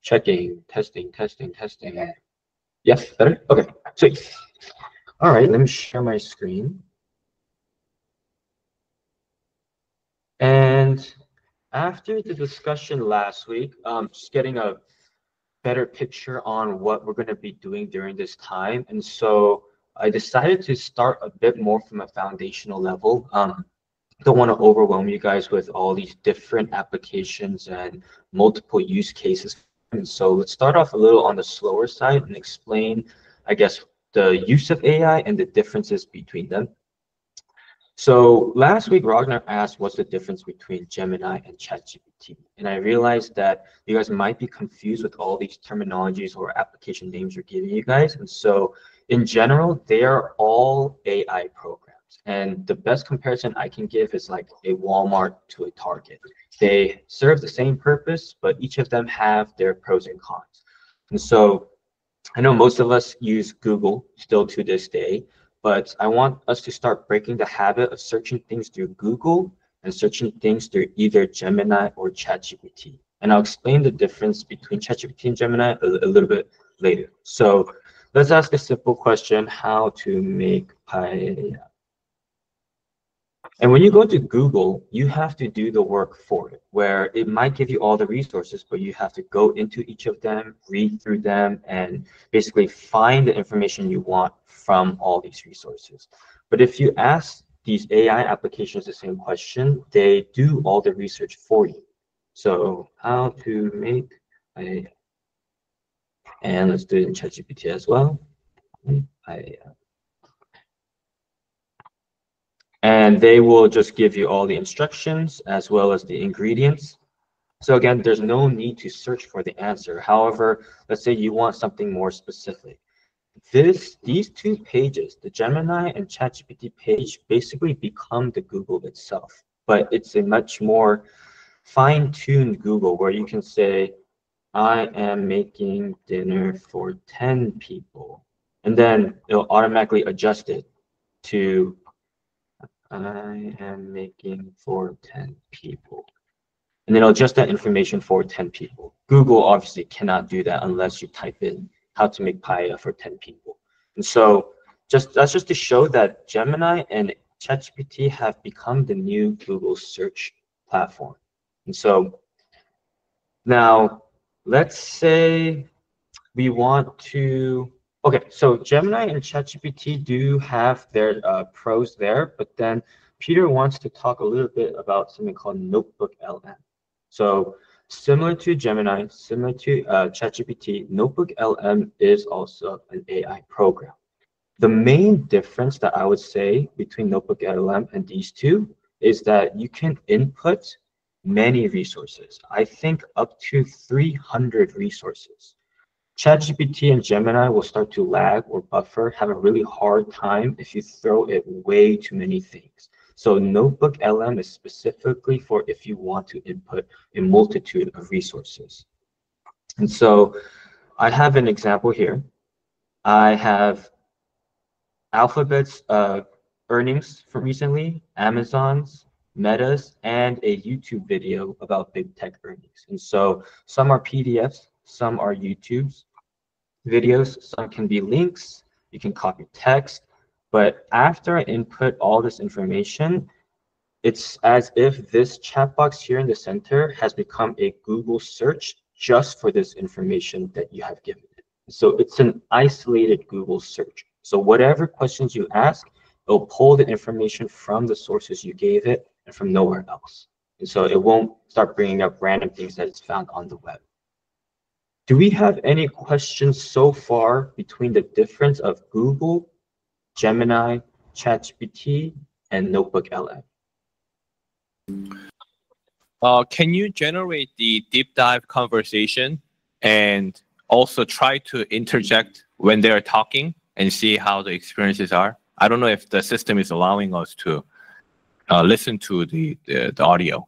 Checking, testing, testing, testing. Yes, better? Okay, sweet. All right, let me share my screen. And after the discussion last week, just getting a better picture on what we're going to be doing during this time. And so I decided to start a bit more from a foundational level. Don't want to overwhelm you guys with all these different applications and multiple use cases. And so let's start off a little on the slower side and explain, I guess, the use of AI and the differences between them. So last week, Ragnar asked what's the difference between Gemini and ChatGPT. And I realized that you guys might be confused with all these terminologies or application names we're giving you guys. And so in general, they are all AI programs. And the best comparison I can give is like a Walmart to a Target. They serve the same purpose, but each of them have their pros and cons. And so I know most of us use Google still to this day, but I want us to start breaking the habit of searching things through Google and searching things through either Gemini or ChatGPT. And I'll explain the difference between ChatGPT and Gemini a little bit later. So let's ask a simple question: how to make paella? And when you go to Google, you have to do the work for it, where it might give you all the resources, but you have to go into each of them, read through them, and basically find the information you want from all these resources. But if you ask these AI applications the same question, they do all the research for you. So how to make a, and let's do it in ChatGPT as well. And they will just give you all the instructions as well as the ingredients. So again, there's no need to search for the answer. However, let's say you want something more specific. These two pages, the Gemini and ChatGPT page, basically become the Google itself, but it's a much more fine-tuned Google where you can say, I am making dinner for 10 people. And then it'll automatically adjust it to I am making for 10 people. And then it'll adjust that information for 10 people. Google obviously cannot do that unless you type in how to make paella for 10 people. And so that's just to show that Gemini and ChatGPT have become the new Google search platform. And so now let's say we want to, okay, so Gemini and ChatGPT do have their pros there, but then Peter wants to talk a little bit about something called Notebook LM. So similar to Gemini, similar to ChatGPT, Notebook LM is also an AI program. The main difference that I would say between Notebook LM and these two is that you can input many resources. I think up to 300 resources. ChatGPT and Gemini will start to lag or buffer, have a really hard time if you throw it way too many things. So Notebook LM is specifically for if you want to input a multitude of resources. And so I have an example here. I have Alphabet's earnings from recently, Amazon's, Meta's, and a YouTube video about big tech earnings. And so some are PDFs, some are YouTube's videos, some can be links, you can copy text, but after I input all this information, it's as if this chat box here in the center has become a Google search just for this information that you have given it. So it's an isolated Google search. So whatever questions you ask, it'll pull the information from the sources you gave it and from nowhere else. And so it won't start bringing up random things that it's found on the web. Do we have any questions so far between the difference of Google, Gemini, ChatGPT, and Notebook LM? Can you generate the deep dive conversation and also try to interject when they're talking and see how the experiences are? I don't know if the system is allowing us to listen to the audio.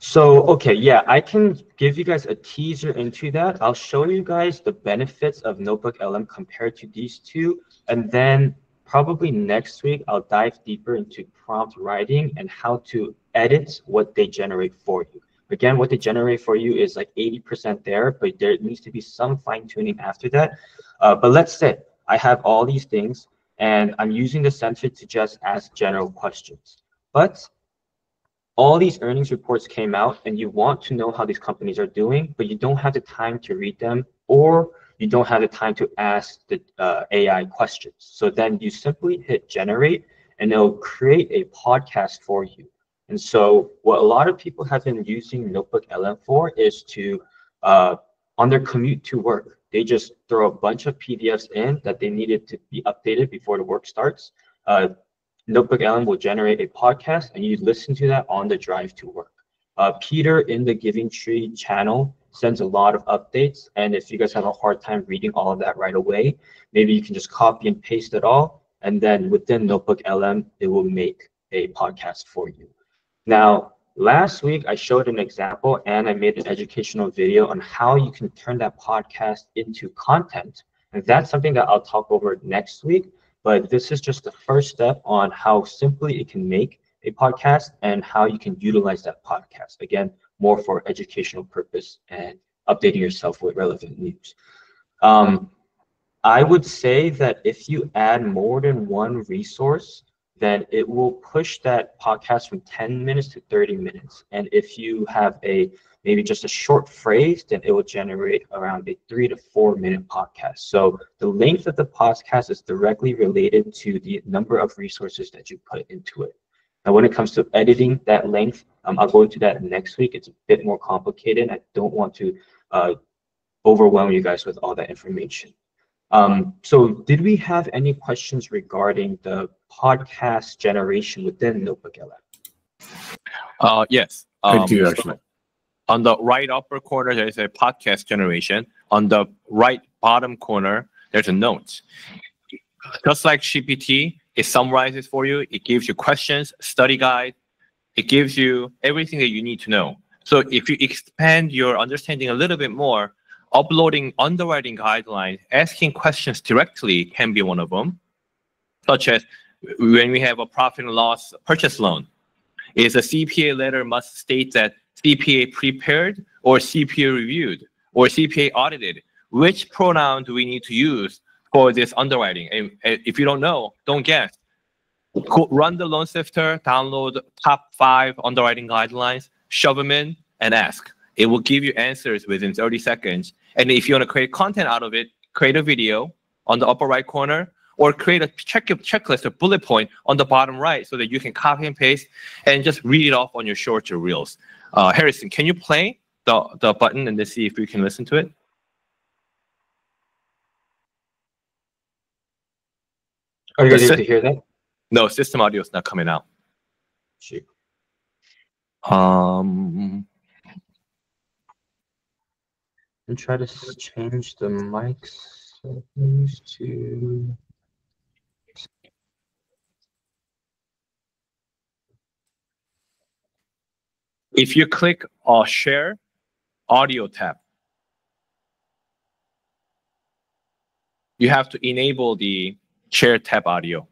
So, okay, yeah, I can give you guys a teaser into that. I'll show you guys the benefits of Notebook LM compared to these two. And then probably next week, I'll dive deeper into prompt writing and how to edit what they generate for you. Again, what they generate for you is like 80% there, but there needs to be some fine tuning after that. But let's say I have all these things and I'm using the center to just ask general questions. But all these earnings reports came out and you want to know how these companies are doing, but you don't have the time to read them, or you don't have the time to ask the AI questions. So then you simply hit generate and it'll create a podcast for you. And so what a lot of people have been using Notebook LM for is to, on their commute to work, they just throw a bunch of PDFs in that they needed to be updated before the work starts. Notebook LM will generate a podcast and you listen to that on the drive to work. Peter in the Giving Tree channel sends a lot of updates. And if you guys have a hard time reading all of that right away, maybe you can just copy and paste it all. And then within Notebook LM, it will make a podcast for you. Now, last week, I showed an example and I made an educational video on how you can turn that podcast into content. And that's something that I'll talk over next week. But this is just the first step on how simply it can make a podcast and how you can utilize that podcast. Again, more for educational purpose and updating yourself with relevant news. I would say that if you add more than one resource, then it will push that podcast from 10 minutes to 30 minutes. And if you have maybe just a short phrase, then it will generate around a 3 to 4 minute podcast. So the length of the podcast is directly related to the number of resources that you put into it. Now, when it comes to editing that length, I'll go into that next week. It's a bit more complicated. I don't want to overwhelm you guys with all that information. So did we have any questions regarding the podcast generation within Notebook LM? Yes. I do actually. On the right upper corner, there is a podcast generation. On the right bottom corner, there's a note. Just like GPT, it summarizes for you. It gives you questions, study guide. It gives you everything that you need to know. So if you expand your understanding a little bit more, uploading underwriting guidelines, asking questions directly can be one of them, such as when we have a profit and loss purchase loan. Is a CPA letter must state that CPA prepared or CPA reviewed or CPA audited? Which pronoun do we need to use for this underwriting? And if you don't know, don't guess. Run the loan sifter, download top 5 underwriting guidelines, shove them in, and ask. It will give you answers within 30 seconds. And if you want to create content out of it, create a video on the upper right corner, or create a checklist or bullet point on the bottom right so that you can copy and paste and just read it off on your shorts or reels. Harrison, can you play the button and then see if we can listen to it? Are you guys able to hear that? No, system audio is not coming out. Shoot. Um, And try to change the mic settings to. If you click share audio tab, you have to enable the share tab audio.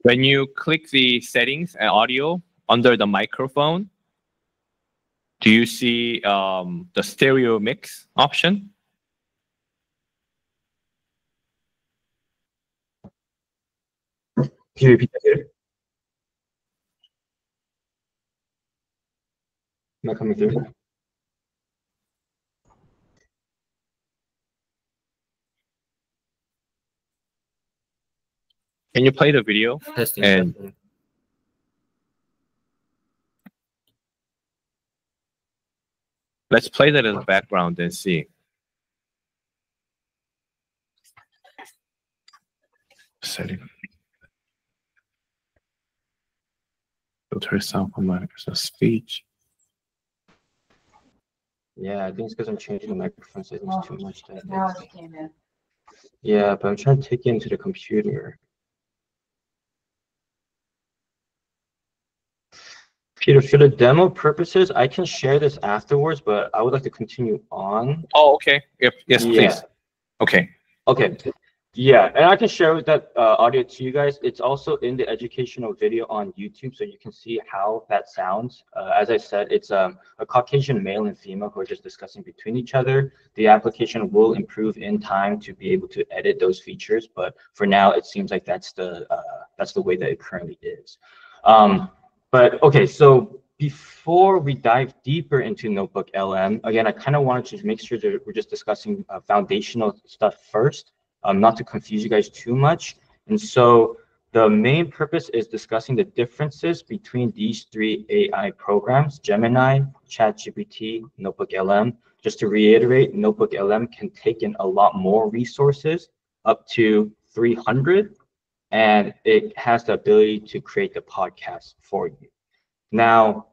When you click the settings and audio under the microphone, do you see the stereo mix option? Can you repeat that here? Not coming through. Can you play the video? Testing. And Testing. let's play that in the background and see. Setting. Filter sound from Microsoft Speech. Yeah, I think it's because I'm changing the microphone settings too much. Now it came in. Yeah, but I'm trying to take it into the computer. Peter, for the demo purposes, I can share this afterwards, but I would like to continue on. Oh, okay. Yep. Yes, Yeah. please. Okay. Okay. Yeah, and I can share that audio to you guys. It's also in the educational video on YouTube, so you can see how that sounds. As I said, it's a Caucasian male and female who are just discussing between each other. The application will improve in time to be able to edit those features, but for now, it seems like that's the way that it currently is. But okay, so before we dive deeper into Notebook LM, again, I kind of wanted to make sure that we're just discussing foundational stuff first. Not to confuse you guys too much. And so the main purpose is discussing the differences between these three AI programs, Gemini, ChatGPT, Notebook LM. Just to reiterate, Notebook LM can take in a lot more resources, up to 300, and it has the ability to create the podcast for you. Now,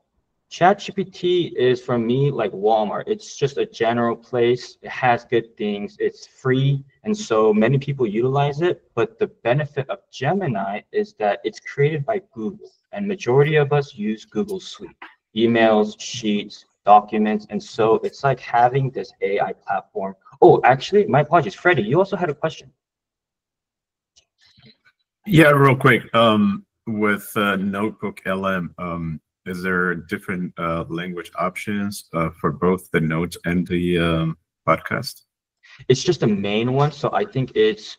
ChatGPT is for me like Walmart. It's just a general place. It has good things. It's free. And so many people utilize it. But the benefit of Gemini is that it's created by Google. And majority of us use Google Suite, emails, sheets, documents. And so it's like having this AI platform. Oh, actually, my apologies. Freddie, you also had a question. Yeah, real quick. With Notebook LM, is there different language options for both the notes and the podcast? It's just the main one. So I think it's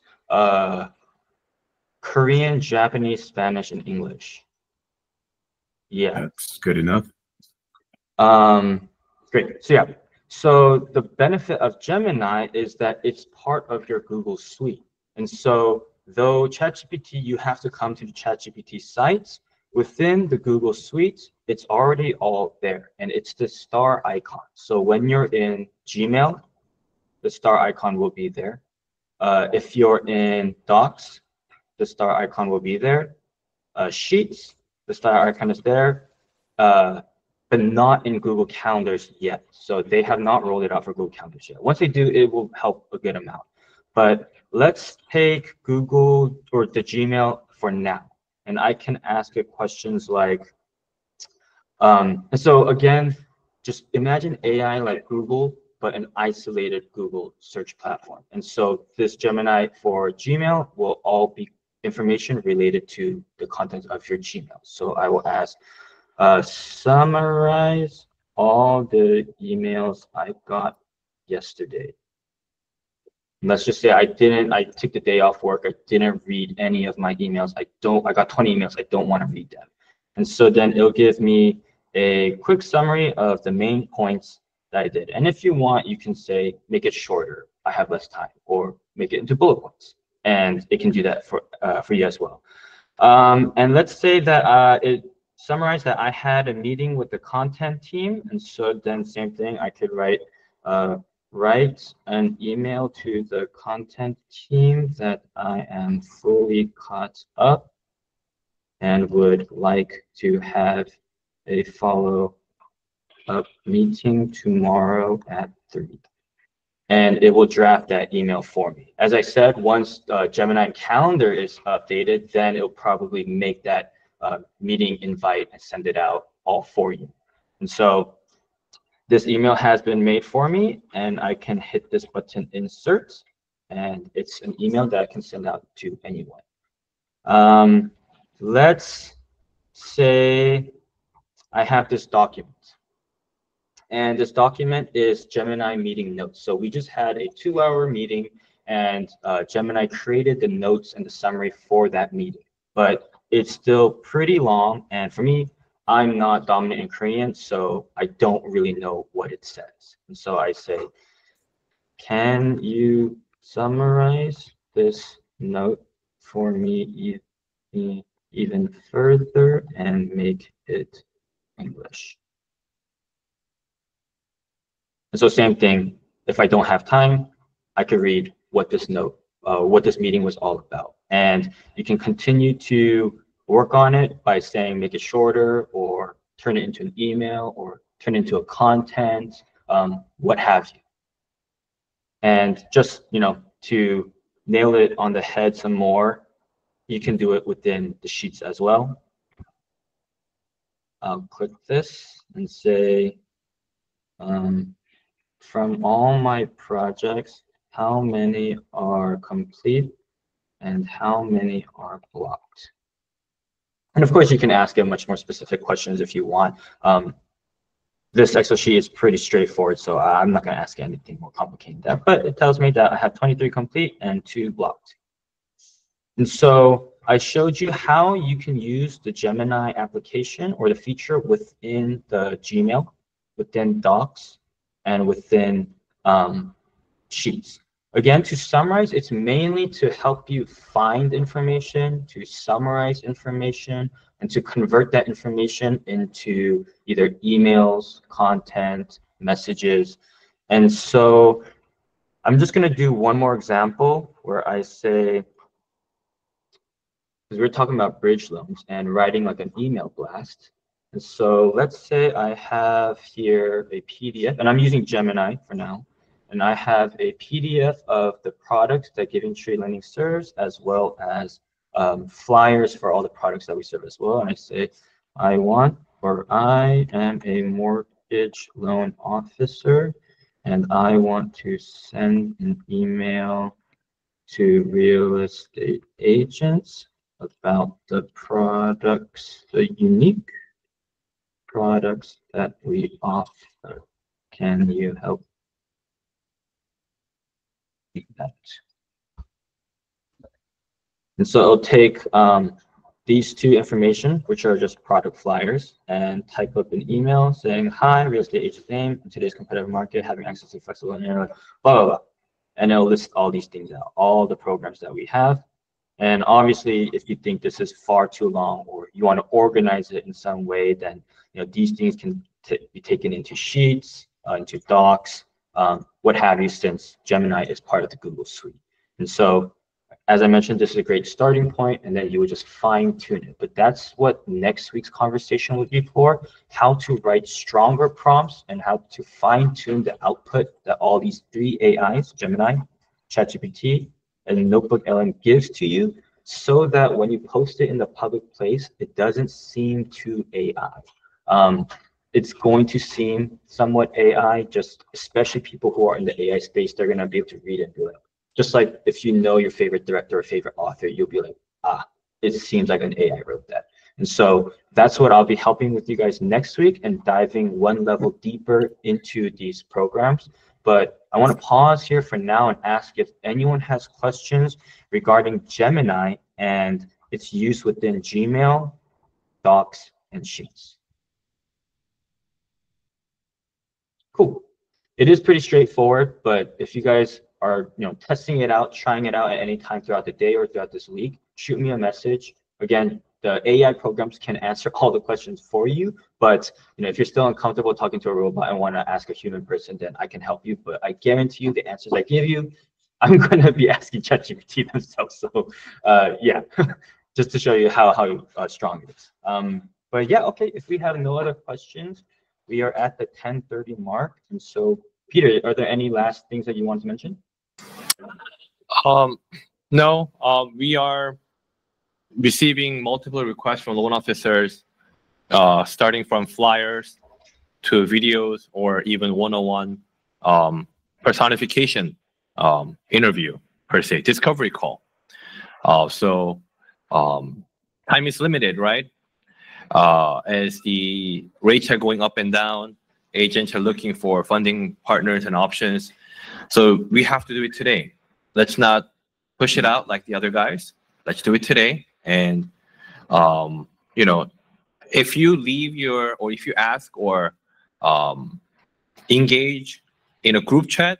Korean, Japanese, Spanish, and English. Yeah. That's good enough. Great. So yeah. So the benefit of Gemini is that it's part of your Google Suite. And so though ChatGPT, you have to come to the ChatGPT sites, within the Google Suite, it's already all there, and it's the star icon. So when you're in Gmail, the star icon will be there. If you're in Docs, the star icon will be there. Sheets, the star icon is there, but not in Google Calendars yet. So they have not rolled it out for Google Calendars yet. Once they do, it will help a good amount. But let's take Google or the Gmail for now. And I can ask it questions like, and so again, just imagine AI like Google, but an isolated Google search platform. And so this Gemini for Gmail will all be information related to the content of your Gmail. So I will ask, summarize all the emails I got yesterday. Let's just say I took the day off work. I didn't read any of my emails. I got 20 emails. I don't want to read them. And so then it'll give me a quick summary of the main points that I did. And if you want, you can say, make it shorter. I have less time, or make it into bullet points. And it can do that for you as well. And let's say that it summarized that I had a meeting with the content team. And so then same thing, I could write an email to the content team that I am fully caught up and would like to have a follow-up meeting tomorrow at 3. And it will draft that email for me. As I said, once Gemini Calendar is updated, then it'll probably make that meeting invite and send it out all for you. And so this email has been made for me, and I can hit this button, insert, and it's an email that I can send out to anyone. Let's say I have this document, and this document is Gemini meeting notes. So we just had a 2-hour meeting, and Gemini created the notes and the summary for that meeting, but it's still pretty long, and for me, I'm not dominant in Korean, so I don't really know what it says. And so I say, can you summarize this note for me even further and make it English? And so same thing, if I don't have time, I could read what this note, what this meeting was all about. And you can continue to work on it by saying make it shorter, or turn it into an email, or turn it into a content, what have you. And just, to nail it on the head some more, you can do it within the sheets as well. I'll click this and say, from all my projects, how many are complete and how many are blocked? And of course, you can ask it much more specific questions if you want. This Excel sheet is pretty straightforward, so I'm not going to ask anything more complicated than that. But it tells me that I have 23 complete and 2 blocked. And so I showed you how you can use the Gemini application or the feature within the Gmail, within Docs, and within Sheets. Again, to summarize, it's mainly to help you find information, to summarize information, and to convert that information into either emails, content, messages. And so I'm just going to do one more example where I say, because we're talking about bridge loans and writing like an email blast. And so let's say I have here a PDF, and I'm using Gemini for now. And I have a PDF of the products that Giving Tree Lending serves, as well as flyers for all the products that we serve as well. And I say, I am a mortgage loan officer, and I want to send an email to real estate agents about the products, the unique products that we offer. Can you help that? And so I'll take these two information, which are just product flyers, and type up an email saying, hi, real estate agent name, in today's competitive market, having access to flexible internet, blah, blah, blah. And it'll list all these things out, all the programs that we have. And obviously, if you think this is far too long or you want to organize it in some way, then these things can be taken into Sheets, into Docs, what have you, since Gemini is part of the Google Suite. And so, as I mentioned, this is a great starting point, and then you would just fine tune it. But that's what next week's conversation would be for, how to write stronger prompts and how to fine tune the output that all these 3 AIs, Gemini, ChatGPT, and Notebook-LM gives to you, so that when you post it in the public place, it doesn't seem too AI. It's going to seem somewhat AI, just especially people who are in the AI space, they're going to be able to read it and be like, just like if you know your favorite director or favorite author, you'll be like, it seems like an AI wrote that. And so that's what I'll be helping with you guys next week and diving one level deeper into these programs. But I want to pause here for now and ask if anyone has questions regarding Gemini and its use within Gmail, Docs, and Sheets. Cool. It is pretty straightforward, but if you guys are testing it out, trying it out at any time throughout the day or throughout this week, shoot me a message. Again, the AI programs can answer all the questions for you, but if you're still uncomfortable talking to a robot and want to ask a human person, then I can help you. But I guarantee you the answers I give you, I'm going to be asking ChatGPT themselves. So yeah, just to show you how strong it is. But yeah, okay, if we have no other questions, we are at the 10:30 mark. And so, Peter, are there any last things that you want to mention? No, we are receiving multiple requests from loan officers, starting from flyers to videos or even one-on-one personification interview, per se, discovery call. So time is limited, right? As the rates are going up and down, agents are looking for funding partners and options. So we have to do it today. Let's not push it out like the other guys. Let's do it today. And, if you leave or if you ask or engage in a group chat,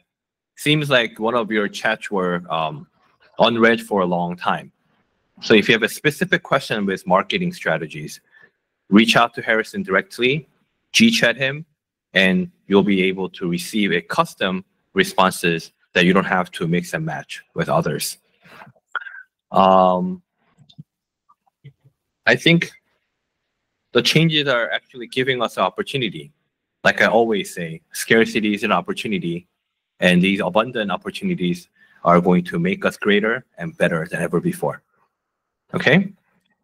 seems like one of your chats were unread for a long time. So if you have a specific question with marketing strategies, reach out to Harrison directly, G-chat him, and you'll be able to receive a custom responses that you don't have to mix and match with others. I think the changes are actually giving us an opportunity. Like I always say, scarcity is an opportunity, and these abundant opportunities are going to make us greater and better than ever before. Okay?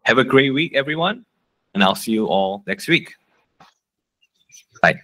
Have a great week, everyone, and I'll see you all next week. Bye.